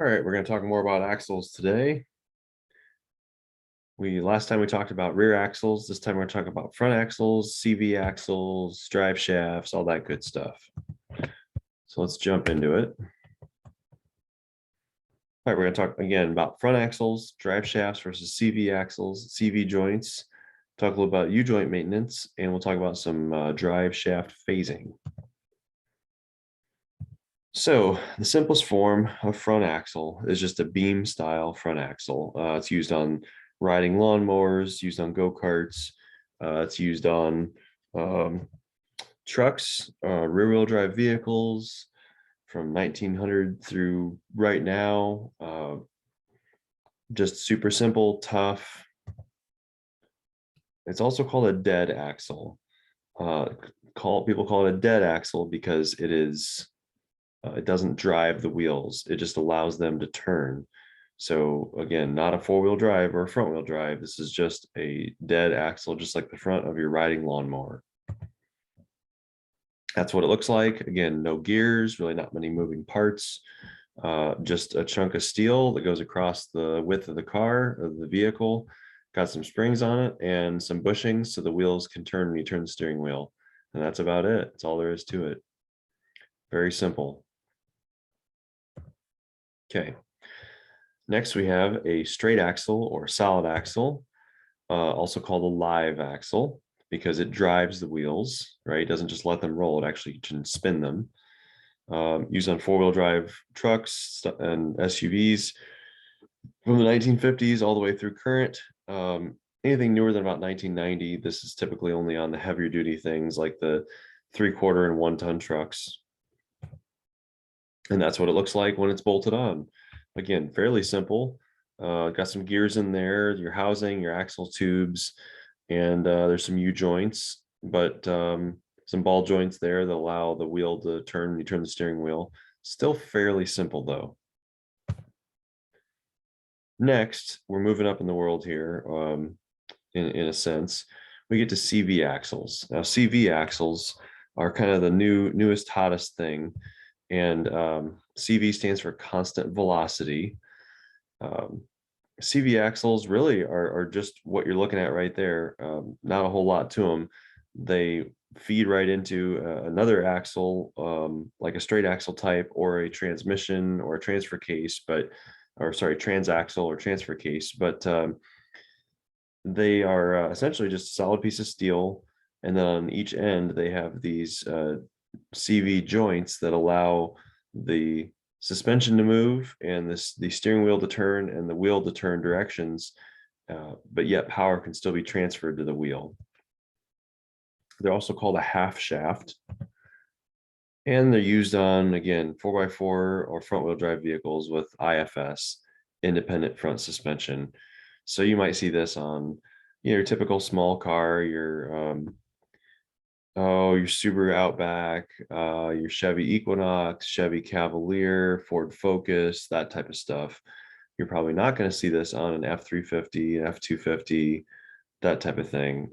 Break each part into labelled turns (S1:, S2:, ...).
S1: All right, we're going to talk more about axles today. Last time we talked about rear axles. This time we're going to talk about front axles, CV axles, drive shafts, all that good stuff. So let's jump into it. All right, we're going to talk again about front axles, drive shafts versus CV axles, CV joints, talk a little about U-joint maintenance, and we'll talk about some drive shaft phasing. So the simplest form of front axle is just a beam style front axle. It's used on riding lawnmowers, used on go-karts. It's used on trucks, rear-wheel drive vehicles from 1900 through right now. Just super simple, tough. It's also called a dead axle. People call it a dead axle because it doesn't drive the wheels. It just allows them to turn. So again, not a four-wheel drive or a front-wheel drive. This is just a dead axle, just like the front of your riding lawnmower. That's what it looks like. Again, no gears, really not many moving parts. Just a chunk of steel that goes across the width of the car, of the vehicle. Got some springs on it and some bushings so the wheels can turn when you turn the steering wheel. And that's about it. That's all there is to it. Very simple. Okay. Next, we have a straight axle or solid axle, also called a live axle, because it drives the wheels, right? It doesn't just let them roll, it actually can spin them. Used on four-wheel drive trucks and SUVs from the 1950s all the way through current. Anything newer than about 1990, this is typically only on the heavier duty things like the 3/4 and 1-ton trucks. And that's what it looks like when it's bolted on. Again, fairly simple. Got some gears in there, your housing, your axle tubes, and there's some U-joints, but some ball joints there that allow the wheel to turn when you turn the steering wheel. Still fairly simple though. Next, we're moving up in the world here in a sense. We get to CV axles. Now, CV axles are kind of the newest, hottest thing. And CV stands for constant velocity. CV axles really are just what you're looking at right there. Not a whole lot to them. They feed right into another axle, like a straight axle type or a transmission or a transfer case, transaxle or transfer case. But they are essentially just a solid piece of steel. And then on each end, they have these CV joints that allow the suspension to move and the steering wheel to turn and the wheel to turn directions, but yet power can still be transferred to the wheel. They're also called a half shaft, and they're used on, again, 4x4 or front-wheel drive vehicles with IFS, independent front suspension. So you might see this on your typical small car, your Subaru Outback, your Chevy Equinox, Chevy Cavalier, Ford Focus, that type of stuff. You're probably not going to see this on an F350, an F250, that type of thing.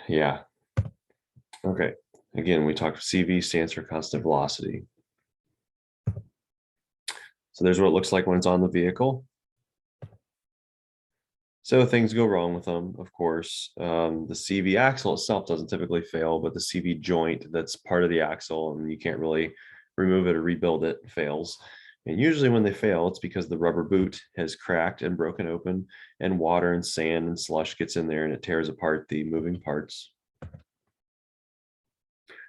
S1: Yeah. Okay. Again, we talked CV stands for constant velocity. So there's what it looks like when it's on the vehicle. So things go wrong with them, of course. The CV axle itself doesn't typically fail, but the CV joint that's part of the axle and you can't really remove it or rebuild it fails. And usually when they fail, it's because the rubber boot has cracked and broken open and water and sand and slush gets in there and it tears apart the moving parts.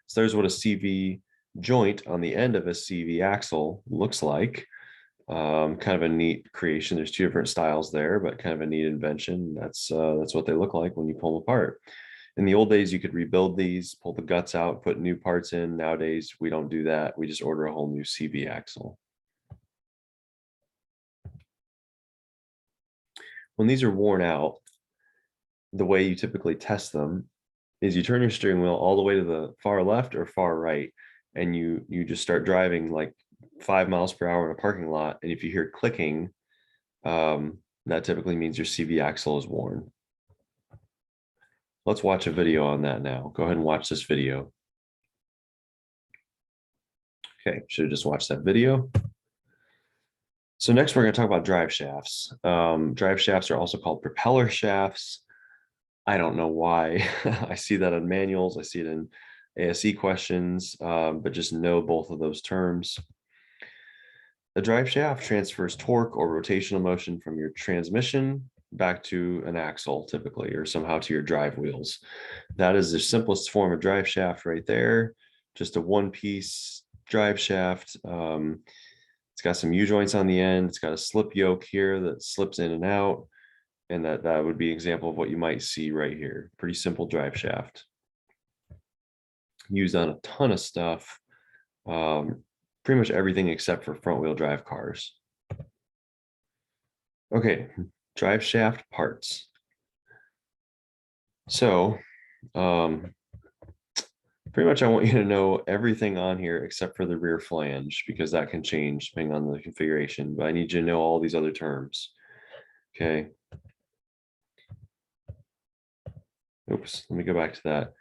S1: So there's what a CV joint on the end of a CV axle looks like. Kind of a neat creation. There's two different styles there, but kind of a neat invention. That's what they look like when you pull them apart. In the old days, you could rebuild these, pull the guts out, put new parts in. Nowadays, we don't do that. We just order a whole new CV axle. When these are worn out, the way you typically test them is you turn your steering wheel all the way to the far left or far right, and you just start driving like 5 miles per hour in a parking lot. And if you hear clicking, that typically means your CV axle is worn. Let's watch a video on that now. Go ahead and watch this video. Okay, should have just watched that video. So next we're going to talk about drive shafts. Drive shafts are also called propeller shafts. I don't know why. I see that in manuals. I see it in ASE questions, but just know both of those terms. A drive shaft transfers torque or rotational motion from your transmission back to an axle typically, or somehow to your drive wheels. That is the simplest form of drive shaft right there. Just a one-piece drive shaft. It's got some U-joints on the end. It's got a slip yoke here that slips in and out. And that would be an example of what you might see right here. Pretty simple drive shaft. Used on a ton of stuff. Pretty much everything except for front wheel drive cars. Okay, drive shaft parts. So pretty much I want you to know everything on here except for the rear flange, because that can change depending on the configuration, but I need you to know all these other terms. Okay. Oops, let me go back to that.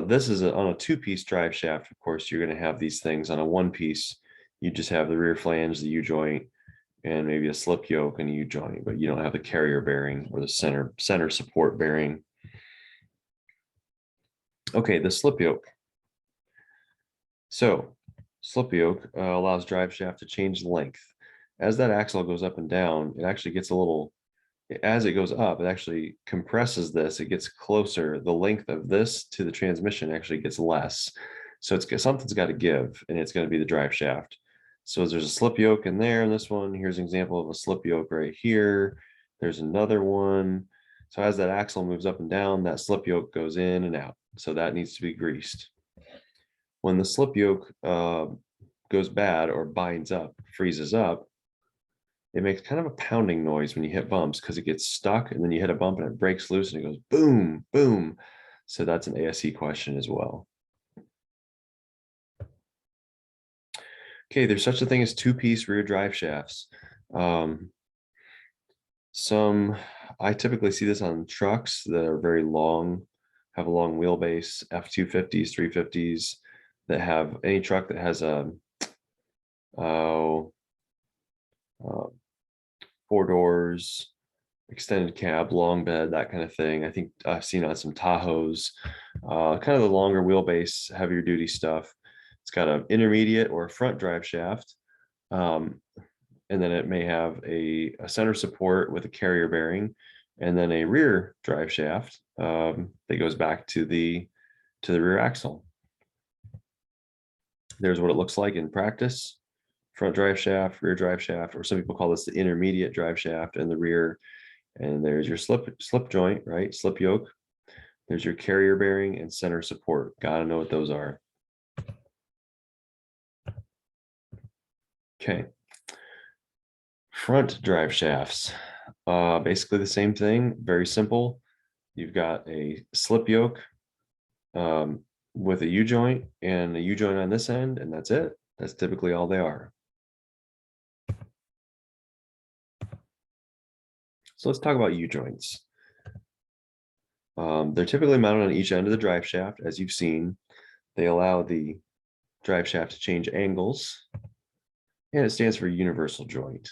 S1: This is on a two-piece drive shaft. Of course, you're going to have these things. On a one-piece, you just have the rear flange, the U-joint, and maybe a slip yoke and a U-joint, but you don't have the carrier bearing or the center support bearing. Okay, the slip yoke. So slip yoke allows drive shaft to change length. As that axle goes up and down, it actually gets a little, as it goes up, it actually compresses this, it gets closer. The length of this to the transmission actually gets less. So it's something's got to give, and it's going to be the drive shaft. So there's a slip yoke in there in this one. Here's an example of a slip yoke right here. There's another one. So as that axle moves up and down, that slip yoke goes in and out. So that needs to be greased. When the slip yoke goes bad or binds up, freezes up, it makes kind of a pounding noise when you hit bumps because it gets stuck, and then you hit a bump and it breaks loose and it goes boom, boom. So that's an ASE question as well. Okay, there's such a thing as two-piece rear drive shafts. I typically see this on trucks that are very long, have a long wheelbase, F-250s, 350s, that have any truck that has a four doors, extended cab, long bed, that kind of thing. I think I've seen on some Tahoes, kind of the longer wheelbase, heavier duty stuff. It's got an intermediate or a front drive shaft. And then it may have a center support with a carrier bearing, and then a rear drive shaft that goes back to the rear axle. There's what it looks like in practice. Front drive shaft, rear drive shaft, or some people call this the intermediate drive shaft and the rear. And there's your slip joint, right? Slip yoke. There's your carrier bearing and center support. Gotta know what those are. Okay. Front drive shafts. Basically the same thing, very simple. You've got a slip yoke with a U-joint and a U-joint on this end, and that's it. That's typically all they are. So let's talk about U-joints. They're typically mounted on each end of the drive shaft, as you've seen. They allow the drive shaft to change angles, and it stands for universal joint.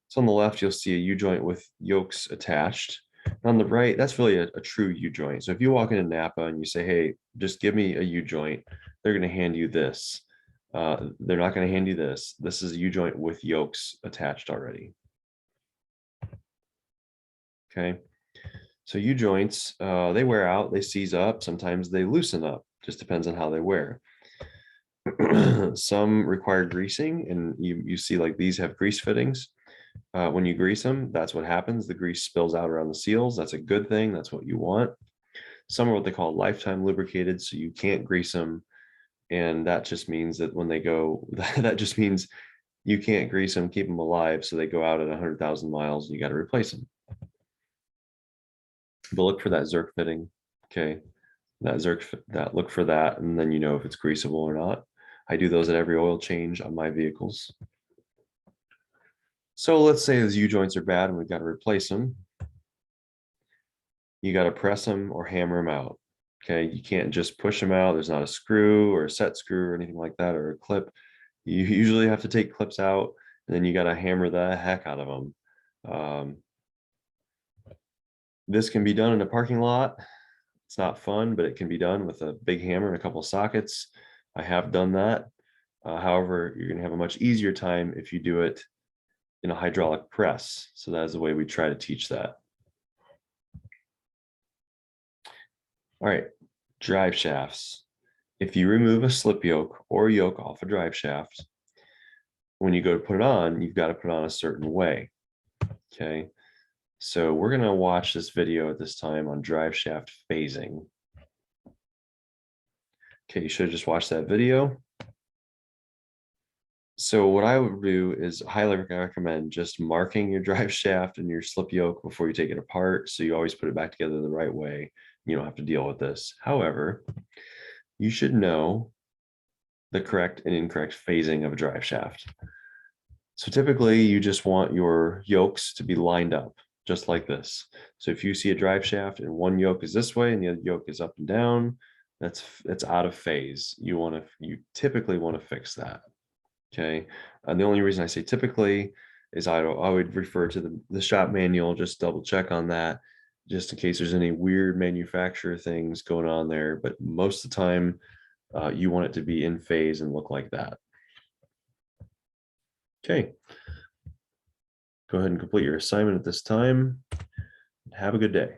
S1: So on the left, you'll see a U-joint with yokes attached. On the right, that's really a true U-joint. So if you walk into Napa and you say, hey, just give me a U-joint, they're going to hand you this. They're not going to hand you this. This is a U-joint with yokes attached already. Okay. So U-joints, they wear out, they seize up, sometimes they loosen up, just depends on how they wear. Some require greasing, and you see like these have grease fittings. When you grease them, that's what happens. The grease spills out around the seals. That's a good thing. That's what you want. Some are what they call lifetime lubricated, so you can't grease them. And that just means that when they go, that just means you can't grease them, keep them alive. So they go out at 100,000 miles and you got to replace them. But look for that Zerk fitting. Okay. Look for that. And then you know if it's greasable or not. I do those at every oil change on my vehicles. So let's say those U-joints are bad and we've got to replace them. You got to press them or hammer them out. Okay, you can't just push them out. There's not a screw or a set screw or anything like that, or a clip. You usually have to take clips out, and then you got to hammer the heck out of them. This can be done in a parking lot. It's not fun, but it can be done with a big hammer and a couple of sockets. I have done that. However, you're going to have a much easier time if you do it in a hydraulic press. So that is the way we try to teach that. All right, drive shafts. If you remove a slip yoke or yoke off a drive shaft, when you go to put it on, you've got to put it on a certain way. Okay, so we're going to watch this video at this time on drive shaft phasing. Okay, you should have just watched that video. So what I would do is highly recommend just marking your drive shaft and your slip yoke before you take it apart. So you always put it back together the right way. You don't have to deal with this. However, you should know the correct and incorrect phasing of a drive shaft. So typically you just want your yokes to be lined up just like this. So if you see a drive shaft and one yoke is this way and the other yoke is up and down, that's out of phase. You typically want to fix that. Okay. And the only reason I say typically is I would refer to the shop manual, just double check on that, just in case there's any weird manufacturer things going on there. But most of the time, you want it to be in phase and look like that. Okay. Go ahead and complete your assignment at this time. Have a good day.